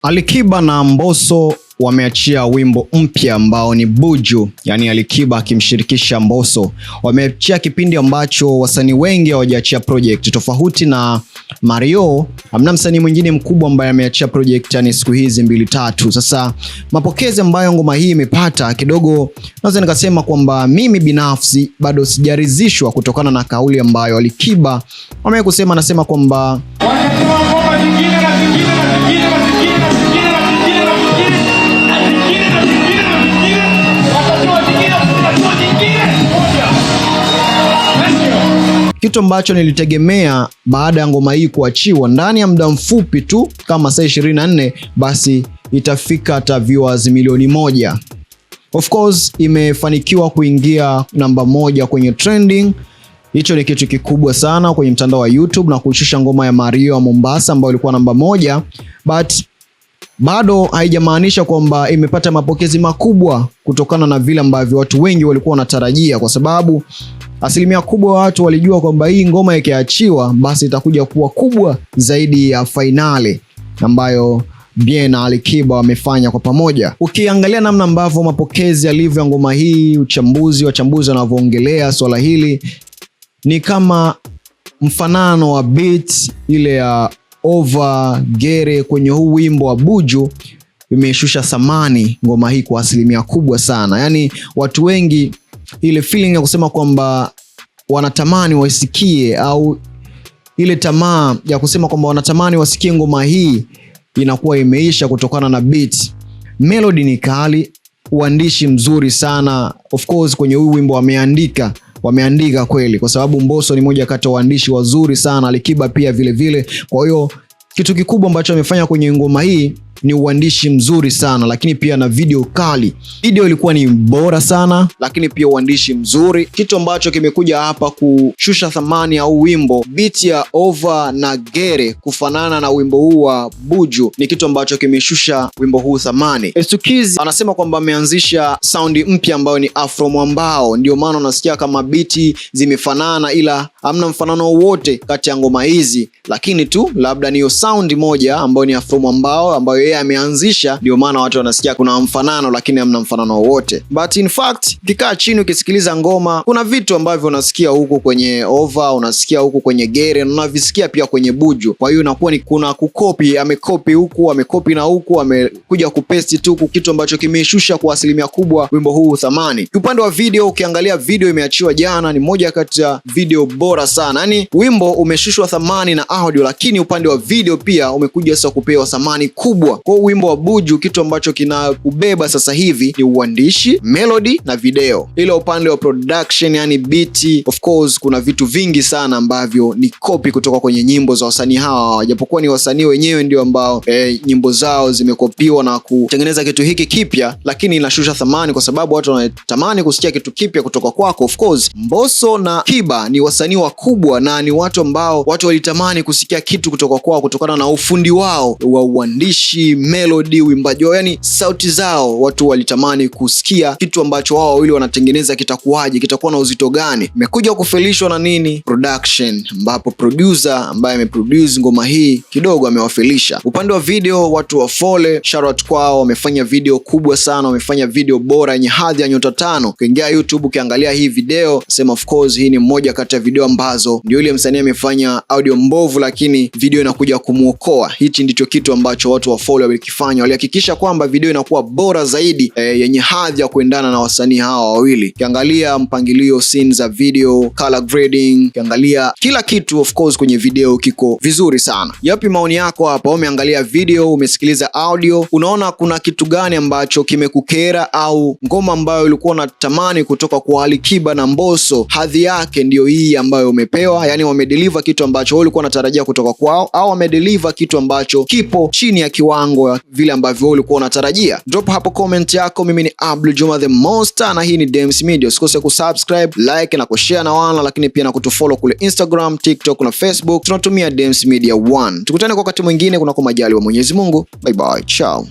Alikiba na Mbosso wameachia wimbo mpya ambao ni Buju, yani Alikiba akimshirikisha Mbosso. Wameachia kipindi ambacho wasanii wengi hawajaachia project. Tofauti na Mario, hamna msanii mwingine mkubwa ambaye ameachia project yani siku hizi 2-3. Sasa mapokezi ambayo ngoma hii imepata kidogo, naweza nikasema kwamba mimi binafsi bado sijaridhishwa kutokana na kauli ambayo Alikiba amekusema. Anasema kwamba kitu ambacho nilitegemea baada ya ngoma hii kuachiwa ndani ya muda mfupi tu kama saa 24 basi itafika hata viewers milioni 1. Of course imefanikiwa kuingia namba 1 kwenye trending. Hicho ni kitu kikubwa sana kwenye mtandao wa YouTube na kushusha ngoma ya Mario wa Mombasa ambayo ilikuwa namba 1, but bado haijamaanisha kwamba imepata mapokezi makubwa kutokana na vile ambavyo watu wengi walikuwa wanatarajia, kwa sababu asilimia kubwa watu walijua kwamba hii ngoma ikiachiwa basi itakuja kuwa kubwa zaidi ya finale ambayo Bien na Alikiba wamefanya kwa pamoja. Ukiangalia namna ambavyo mapokezi yalivyo ya ngoma hii, wachambuzi wanavyoongelea swala hili, ni kama mfanano wa beat ile ya Over Gere kwenye huu wimbo wa Buju imeshusha thamani ngoma hii kwa asilimia kubwa sana. Yani watu wengi ile feeling ya kusema kwamba wanatamani wasikie, au ile tamaa ya kusema kwamba wanatamani wasikie ngoma hii inakuwa imeisha kutokana na beat. Melody ni kali, uandishi mzuri sana. Of course kwenye huu wimbo wameandika kweli, kwa sababu Mbosso ni moja kati ya waandishi wazuri sana, Alikiba pia vile vile. Kwa hiyo kitu kikubwa ambacho amefanya kwenye ngoma hii ni uandishi mzuri sana, lakini pia na video kali. Video ilikuwa ni bora sana, lakini pia uandishi mzuri. Kitu ambacho kimekuja hapa kushusha thamani au wimbo, beat ya Over na Gere kufanana na wimbo huu wa Buju, ni kitu ambacho kimeshusha wimbo huu thamani. Estukizi anasema kwamba ameanzisha sound mpya ambayo ni Afro Mwambao, ndio maana unasikia kama beat zimefanana, ila hamna mfanano wote kati ya ngoma hizi, lakini tu labda niyo sound moja ambayo ni Afro Mwambao ambayo yeye ameanzisha, ndio maana watu wanasikia kuna mfanano, lakini hamna mfanano wote. But in fact ukikaa chini ukisikiliza ngoma, kuna vitu ambavyo unasikia huko kwenye Over, unasikia huko kwenye Gere, na unavisikia pia kwenye Buju. Kwa hiyo inakuwa ni kuna kukopi, amekopi huku, amekopi na huku, amekuja kupaste tu, kitu ambacho kimeshusha kwa asilimia kubwa wimbo huu thamani. Upande wa video, ukiangalia video imeachiwa jana, ni moja kati ya video bora sana. Yani wimbo umeshushwa thamani na audio, lakini upande wa video pia umekuja sasa kupewa thamani kubwa. Kwa wimbo wa Buju, kitu ambacho kinaubeba sasa hivi ni uandishi, melody na video. Ile upande wa production, yani beat, of course kuna vitu vingi sana ambavyo ni copy kutoka kwenye nyimbo za wasanii hawa, japokuwa ni wasanii wenyewe ndio ambao nyimbo zao zimekopiwa na kutengeneza kitu hiki kipya, lakini inashusha thamani kwa sababu watu wanatamani kusikia kitu kipya kutoka kwako. Of course Mbosso na Kiba ni wasanii wakubwa na ni watu ambao watu walitamani kusikia kitu kutoka kwao kutokana na ufundi wao wa uandishi, melody, uimbaji wao, yani sauti zao. Watu walitamani kusikia kitu ambacho wao wawili wanatengeneza kitakuwaje, kitakuwa na uzito gani. Imekuja kufelishwa na nini? Production, ambapo producer ambaye ameproduce ngoma hii kidogo amewafelisha. Upande wa video, watu wa Fole, shout out kwao, wamefanya video kubwa sana, wamefanya video bora yenye hadhi ya nyota 5. Ukiingia YouTube ukiangalia hii video, sema of course hii ni moja kati ya video ambazo ndio ile msanii amefanya audio mbovu, lakini video inakuja kumuokoa. Hichi ndicho kitu ambacho watu wa Fole walikifanya, walihakikisha kwamba video inakuwa bora zaidi, yenye hadhi ya kuendana na wasanii hawa wawili. Ukiangalia mpangilio, scenes za video, color grading, ukiangalia kila kitu of course kwenye video kiko vizuri sana. Yapi maoni yako hapa? Umeangalia video, umesikiliza audio, unaona kuna kitu gani ambacho kimekukera, au ngoma ambayo ulikuwa unatamani kutoka kwa Alikiba na Mbosso hadhi yake ndio hii ambayo umepewa, yani wamedeliver kitu ambacho wewe ulikuwa unatarajia kutoka kwao, au wamedeliver kitu ambacho kipo chini ya kiwango vile ambavyo ulikuwa unatarajia? Drop hapo comment yako. Mimi ni Abdul Juma the Monster na hii ni Dems Media. Usikose kusubscribe, like na kushare na wana, lakini pia na kutufollow kule Instagram, TikTok na Facebook. Tunatumia Dems Media 1. Tukutane kwa wakati mwingine kunako majaliwa Mwenyezi Mungu. Bye bye. Ciao.